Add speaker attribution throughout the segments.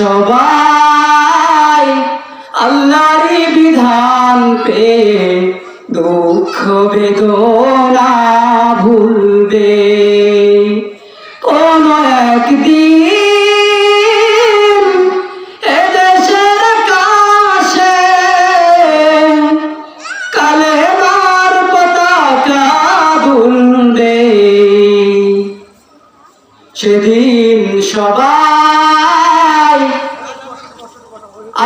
Speaker 1: সবাই আল্লাহর বিধান পেয়ে দুঃখ বেদনা ভুলবে। কোন একদিন এদেশের আকাশে কালেমার পতাকা দুলবে। সেদিন সবাই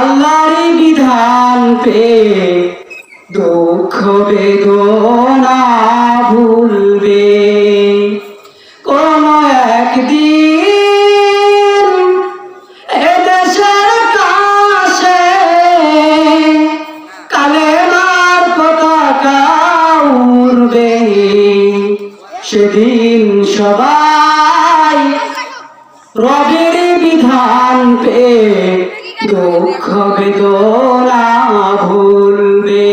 Speaker 1: আল্লাহর বিধান পেয়ে দুঃখ বেদনা ভুলবে। কোন একদিন এদেশের আকাশে কালেমার পতাকা উড়বে। সেদিন সবাই রবের বিধান পেয়ে দুঃখ বেদনা ভুলবে।